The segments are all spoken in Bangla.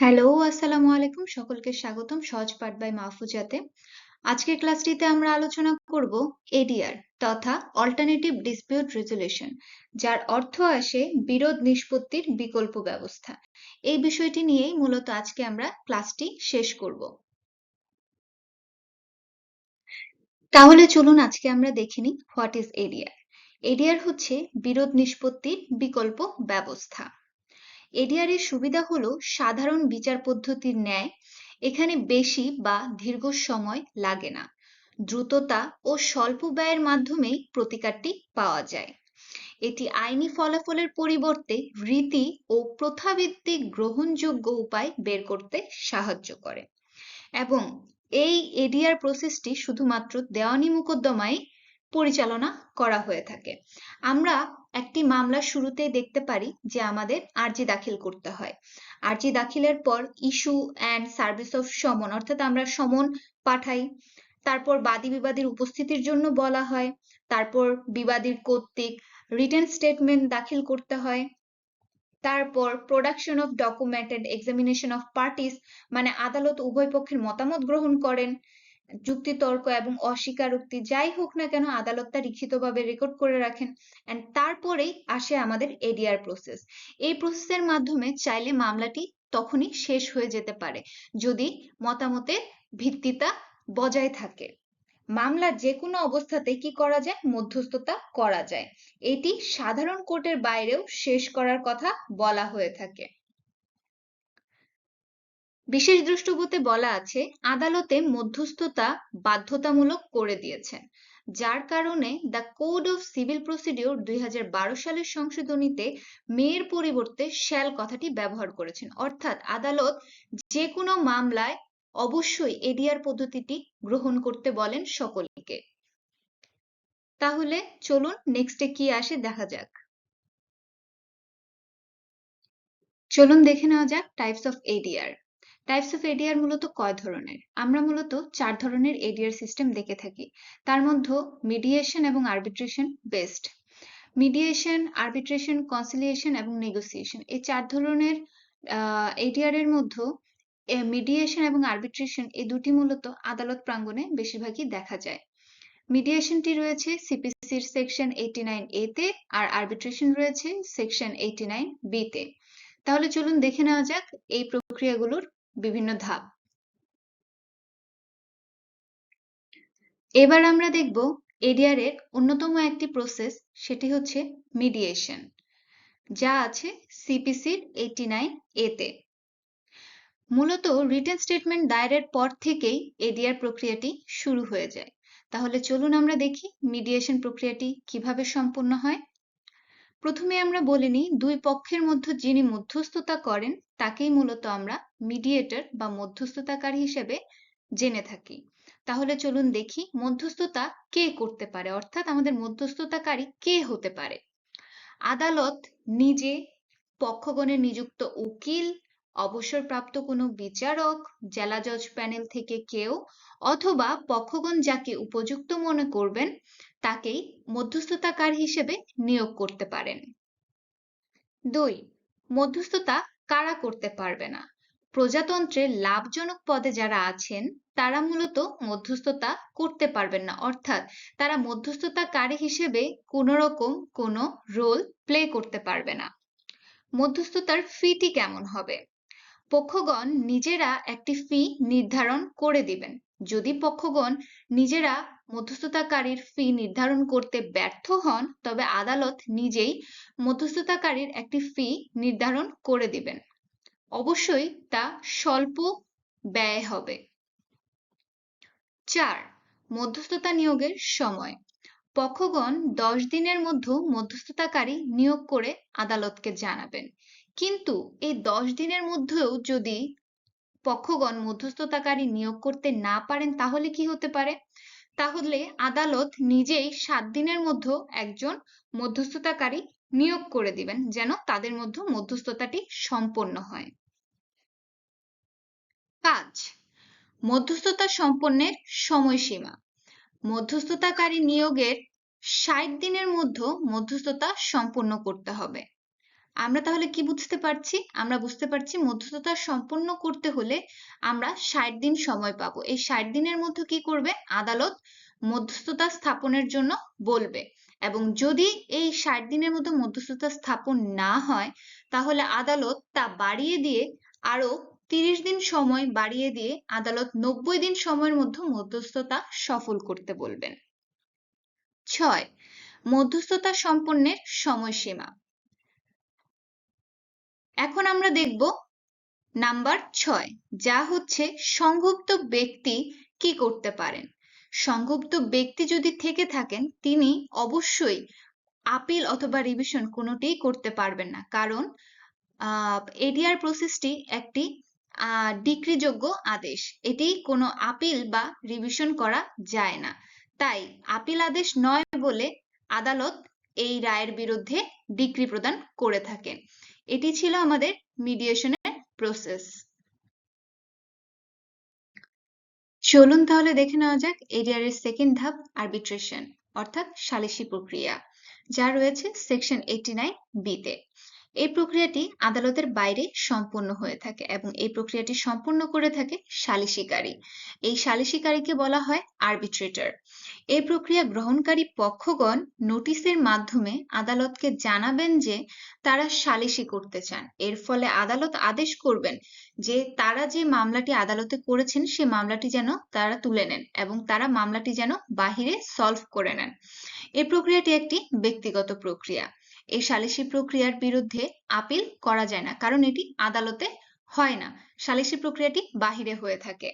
হ্যালো, আসসালামু আলাইকুম। সকলকে স্বাগতম সহজ পাঠ বাই মাহফুজাতে। আজকের ক্লাসটিতে আমরা আলোচনা করব এডিআর তথা অল্টারনেটিভ ডিসপিউট রেজুলেশন, যার অর্থ আসে বিরোধ নিষ্পত্তির বিকল্প ব্যবস্থা। এই বিষয়টি নিয়েই মূলত আজকে আমরা ক্লাসটি শেষ করব। তাহলে চলুন আজকে আমরা দেখে নিই হোয়াট ইজ এডিআর। এডিআর হচ্ছে বিরোধ নিষ্পত্তির বিকল্প ব্যবস্থা। এডিআর এর সুবিধা হলো সাধারণ বিচার পদ্ধতির ন্যায় এখানে বেশি বা দীর্ঘ সময় লাগে না, দ্রুততা ও স্বল্প ব্যয়ের মাধ্যমেই প্রতিকারটি পাওয়া যায়। এটি আইনি ফলাফলের পরিবর্তে রীতি ও প্রথাভিত্তিক গ্রহণযোগ্য উপায় বের করতে সাহায্য করে এবং এই এডিআর প্রসেসটি শুধুমাত্র দেওয়ানি মোকদ্দমায় পরিচালনা করা হয়ে থাকে। আমরা একটি মামলার শুরুতেই দেখতে পারি যে আমাদের আর্জি দাখিল করতে হয়। আর্জি দাখিলের পর ইস্যু অ্যান্ড সার্ভিস অফ সমন, অর্থাৎ আমরা সমন পাঠাই। তারপর বাদী বিবাদীর উপস্থিতির জন্য বলা হয়। তারপর বিবাদীর কর্তৃক রিটেন স্টেটমেন্ট দাখিল করতে হয়। তারপর production of document and examination of parties, মানে আদালত উভয় পক্ষের মতামত গ্রহণ করেন। যুক্তিতর্ক এবং অস্বীকারোক্তি যাই হোক না কেন আদালত তা লিখিতভাবে রেকর্ড করে রাখেন। এন্ড তারপরেই আসে আমাদের এডিআর প্রসেস। এই প্রসেসের মাধ্যমে চাইলে মামলাটি তখনই শেষ হয়ে যেতে পারে যদি মতামতের ভিত্তিতা বজায় থাকে। মামলার যে কোনো অবস্থাতে কি করা যায়? মধ্যস্থতা করা যায়। এটি সাধারণ কোর্টের বাইরেও শেষ করার কথা বলা হয়ে থাকে। বিশেষ দ্রষ্টব্যতে বলা আছে আদালতে মধ্যস্থতা বাধ্যতামূলক করে দিয়েছেন, যার কারণে the code of civil procedure 2012 সালের সংশোধনীতে মেয়ের পরিবর্তে শ্যাল কথাটি ব্যবহার করেছেন। অর্থাৎ আদালত যে কোনো মামলায় অবশ্যই এডিআর পদ্ধতিটি গ্রহণ করতে বলেন সকলকে। তাহলে চলুন নেক্সটে কি আসে দেখা যাক। চলুন দেখে নেওয়া যাক types of ADR. Types of ADR মূলত কয় ধরনের? আমরা মূলত 4 ধরনের এডিআর সিস্টেম দেখে থাকি। তার মধ্যে মিডিয়েশন এবং arbitration best. Mediation, arbitration, conciliation এবং নেগোসিয়েশন, এই 4 ধরনের এডিআর এর মধ্যে মিডিয়েশন এবং আরবিট্রেশন এই দুটি মূলত আদালত প্রাঙ্গণে বেশিরভাগই দেখা যায়। মিডিয়েশনটি রয়েছে সিপিসির সেকশন 89A তে আর আরবিট্রেশন রয়েছে সেকশন 89B তে। তাহলে চলুন দেখে নেওয়া যাক এই প্রক্রিয়াগুলোর বিভিন্ন ধাপ। এবার আমরা দেখব এডিআর এর অন্যতম একটি প্রসেস, সেটি হচ্ছে মিডিয়েশন, যা আছে সিপিসির 89A তে। মূলত রিটেন স্টেটমেন্ট দায়েরের পর থেকেই এডিআর প্রক্রিয়াটি শুরু হয়ে যায়। তাহলে চলুন আমরা দেখি মিডিয়েশন প্রক্রিয়াটি কিভাবে সম্পন্ন হয়। প্রথমে আমরা বলে নিই, দুই পক্ষের মধ্যে যিনি মধ্যস্থতা করেন তাকেই মূলত আমরা মিডিয়েটর বা মধ্যস্থতাকারী হিসেবে জেনে থাকি। তাহলে চলুন দেখি মধ্যস্থতা কে করতে পারে, অর্থাৎ আমাদের মধ্যস্থতাকারী কে হতে পারে। আদালত নিজে, পক্ষগণের নিযুক্ত উকিল, অবসরপ্রাপ্ত কোনো বিচারক, জেলা জজ প্যানেল থেকে কেউ, অথবা পক্ষগণ যাকে উপযুক্ত মনে করবেন তাকেই মধ্যস্থতাকারী হিসেবে নিয়োগ করতে পারেন। 2. মধ্যস্থতা কারা করতে পারবে না? প্রজাতন্ত্রে লাভজনক পদে যারা আছেন তারা মূলত মধ্যস্থতা করতে পারবেন না, অর্থাৎ তারা মধ্যস্থতাকারী হিসেবে কোনো রকম কোনো রোল প্লে করতে পারবে না। মধ্যস্থতার ফিটি কেমন হবে? পক্ষগণ নিজেরা একটি ফি নির্ধারণ করে দিবেন। যদি পক্ষগণ নিজেরা মধ্যস্থতাকারীর ফি নির্ধারণ করতে ব্যর্থ হন তবে আদালত নিজেই মধ্যস্থতাকারীর একটি ফি নির্ধারণ করে দিবেন। অবশ্যই তা স্বল্প ব্যয় হবে। 4. মধ্যস্থতা নিয়োগের সময়। পক্ষগণ 10 দিনের মধ্যে মধ্যস্থতাকারী নিয়োগ করে আদালতকে জানাবেন। কিন্তু এই 10 দিনের মধ্যেও যদি পক্ষগণ মধ্যস্থতাকারী নিয়োগ করতে না পারেন তাহলে কি হতে পারে? তাহলে আদালত নিজেই 7 দিনের মধ্যে একজন মধ্যস্থতাকারী নিয়োগ করে দিবেন যেন তাদের মধ্যে মধ্যস্থতাটি সম্পন্ন হয়। 5. মধ্যস্থতা সম্পন্নের সময়সীমা। মধ্যস্থতাকারী নিয়োগের 60 দিনের মধ্যে মধ্যস্থতা সম্পন্ন করতে হবে। আমরা তাহলে কি বুঝতে পারছি? আমরা বুঝতে পারছি মধ্যস্থতা সম্পন্ন করতে হলে আমরা 60 দিন সময় পাবো। এই 60 দিনের মধ্যে কি করবে? আদালত মধ্যস্থতা স্থাপনের জন্য বলবে, এবং যদি এই 60 দিনের মধ্যে মধ্যস্থতা স্থাপন না হয় তাহলে আদালত তা বাড়িয়ে দিয়ে আরো 30 দিন সময় বাড়িয়ে দিয়ে আদালত 90 দিন সময়ের মধ্যে মধ্যস্থতা সফল করতে বলবেন। 6. মধ্যস্থতা সম্পন্নের সময়সীমা। এখন আমরা দেখব নাম্বার 6, যা হচ্ছে সংক্ষুব্ধ ব্যক্তি কি করতে পারেন। সংক্ষুব্ধ ব্যক্তি যদি থেকে থাকেন তিনি অবশ্যই আপিল অথবা রিভিশন কোনোটিই করতে পারবেন না, কারণ এডিআর প্রসেসটি একটি ডিক্রিযোগ্য আদেশ, এটি কোনো আপিল বা রিভিশন করা যায় না। তাই আপিল আদেশ নয় বলে আদালত এই রায়ের বিরুদ্ধে ডিক্রি প্রদান করে থাকেন। এটি ছিল আমাদের মিডিয়েশনের প্রসেস। চলুন তাহলে দেখে নেওয়া যাক এডিআর এর সেকেন্ড ধাপ, আরবিট্রেশন অর্থাৎ সালিসি প্রক্রিয়া, যা রয়েছে সেকশন 89B তে। এই প্রক্রিয়াটি আদালতের বাইরে সম্পন্ন হয়ে থাকে এবং এই প্রক্রিয়াটি সম্পন্ন করে থাকে সালিসিকারী। এই সালিসিকারীকে বলা হয় আরবিট্রেটর। এই প্রক্রিয়া গ্রহণকারী পক্ষগণ নোটিশের মাধ্যমে আদালতকে জানাবেন যে তারা সালিসি করতে চান। এর ফলে আদালত আদেশ করবেন যে তারা যে মামলাটি আদালতে করেছেন সে মামলাটি যেন তারা তুলে নেন এবং তারা মামলাটি যেন বাহিরে সলভ করে নেন। এই প্রক্রিয়াটি একটি ব্যক্তিগত প্রক্রিয়া। এই সালিসি প্রক্রিয়ার বিরুদ্ধে আপিল করা যায় না, কারণ এটি আদালতে হয় না, সালিসি প্রক্রিয়াটি বাহিরে হয়ে থাকে।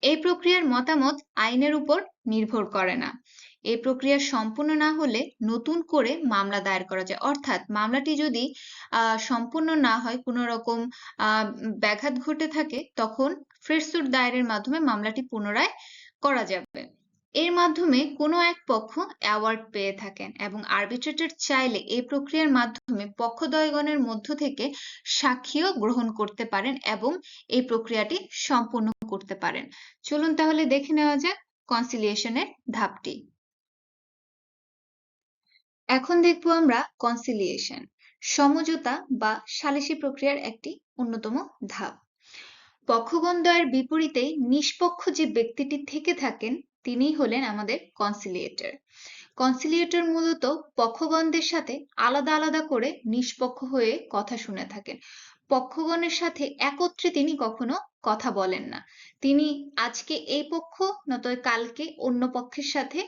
এই প্রক্রিয়ার মতামত আইনের উপর নির্ভর করে না। এই প্রক্রিয়া সম্পূর্ণ না হলে নতুন করে মামলা দায়ের করা যায়, অর্থাৎ মামলাটি যদি সম্পূর্ণ না হয়, কোনো রকম ব্যাঘাত ঘটে থাকে, তখন ফ্রেশ সুট দায়েরের মাধ্যমে মামলাটি পুনরায় করা যাবে। এর মাধ্যমে কোনো এক পক্ষ অ্যাওয়ার্ড পেয়ে থাকেন এবং আরবিট্রেটর চাইলে এই প্রক্রিয়ার মাধ্যমে পক্ষদ্বয়গণের মধ্য থেকে সাক্ষীও গ্রহণ করতে পারেন এবং এই প্রক্রিয়াটি সম্পূর্ণ করতে পারেন। চলুন তাহলে দেখে নেওয়া যাক কনসিলিয়েশনের ধাপটি। এখন দেখব আমরা কনসিলিয়েশন, সমঝোতা বা সালিসি প্রক্রিয়ার একটি অন্যতম ধাপ। পক্ষগণদ্বয়ের বিপরীতে নিষ্পক্ষ যে ব্যক্তিটি থেকে থাকেন তিনিই হলেন আমাদের কনসিলিয়েটর। কনসিলিয়েটর মূলত পক্ষগণদের সাথে আলাদা আলাদা করে নিষ্পক্ষ হয়ে কথা শুনে থাকেন। পক্ষগণের সাথে একত্রে তিনি কখনো কথা বলেন না। তিনি আজকে এই পক্ষ নয়তো কালকে অন্য পক্ষের সাথে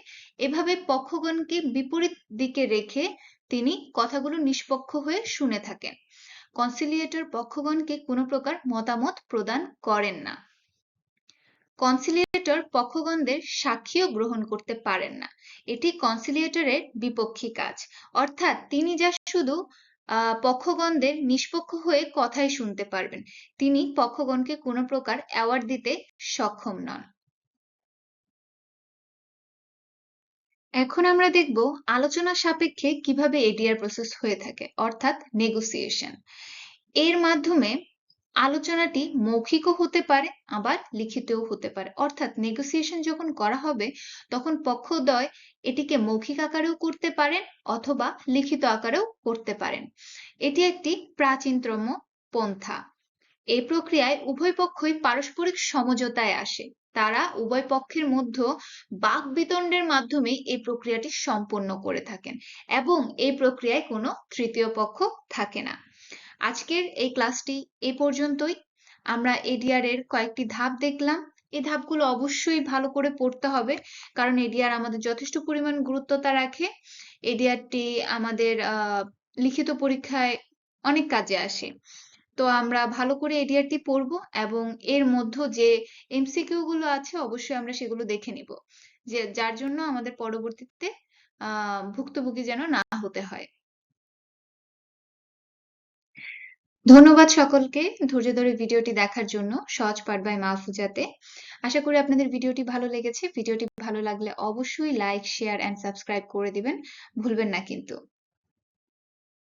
এভাবে পক্ষগণকে বিপরীত দিকে রেখে তিনি কথাগুলো নিষ্পক্ষ হয়ে শুনে থাকেন। কনসিলিয়েটর পক্ষগণকে কোনো প্রকার মতামত প্রদান করেন না। কনসিলিয়েটর পক্ষগণদের সাক্ষীও গ্রহণ করতে পারেন না। এটি কনসিলিয়েটরের বিপক্ষী কাজ, অর্থাৎ তিনি যা শুধু পক্ষগণদের নিষ্পক্ষ হয়ে কথাই শুনতে পারবেন, তিনি পক্ষগণকে কোনো প্রকার অ্যাওয়ার্ড দিতে সক্ষম নন। এখন আমরা দেখব আলোচনা সাপেক্ষে কিভাবে এডিআর প্রসেস হয়ে থাকে, অর্থাৎ নেগোসিয়েশন। এর মাধ্যমে আলোচনাটি মৌখিকও হতে পারে আবার লিখিতও হতে পারে, অর্থাৎ নেগোসিয়েশন যখন করা হবে তখন পক্ষদ্বয় এটিকে মৌখিক আকারেও করতে পারেন অথবা লিখিত আকারেও করতে পারেন। এটি একটি প্রাচীনতম পন্থা। এই প্রক্রিয়ায় উভয় পক্ষই পারস্পরিক সমঝোতায় আসে। তারা উভয় পক্ষের মধ্যে বাকবিতণ্ডের মাধ্যমে এই প্রক্রিয়াটি সম্পন্ন করে থাকেন এবং এই প্রক্রিয়ায় কোনো তৃতীয় পক্ষ থাকে না। আজকের এই ক্লাসটি এ পর্যন্তই। আমরা এডিআর এর কয়েকটি ধাপ দেখলাম। এই ধাপগুলো অবশ্যই ভালো করে পড়তে হবে, কারণ এডিআর আমাদের যথেষ্ট পরিমাণ গুরুত্বতা রাখে। এডিআরটি আমাদের লিখিত পরীক্ষায় অনেক কাজে আসে। তো আমরা ভালো করে এডিআরটি পড়বো এবং এর মধ্যে যে এমসিকিউ গুলো আছে অবশ্যই আমরা সেগুলো দেখে নিব, যে যার জন্য আমাদের পরবর্তীতে ভুক্তভোগী যেন না হতে হয়। ধন্যবাদ সকলকে ধৈর্য ধরে ভিডিওটি দেখার জন্য। সহজ পাঠ বাই মাহফুজাতে। আশা করি আপনাদের ভিডিওটি ভালো লেগেছে। ভিডিওটি ভালো লাগলে অবশ্যই লাইক, শেয়ার এন্ড সাবস্ক্রাইব করে দিবেন, ভুলবেন না কিন্তু।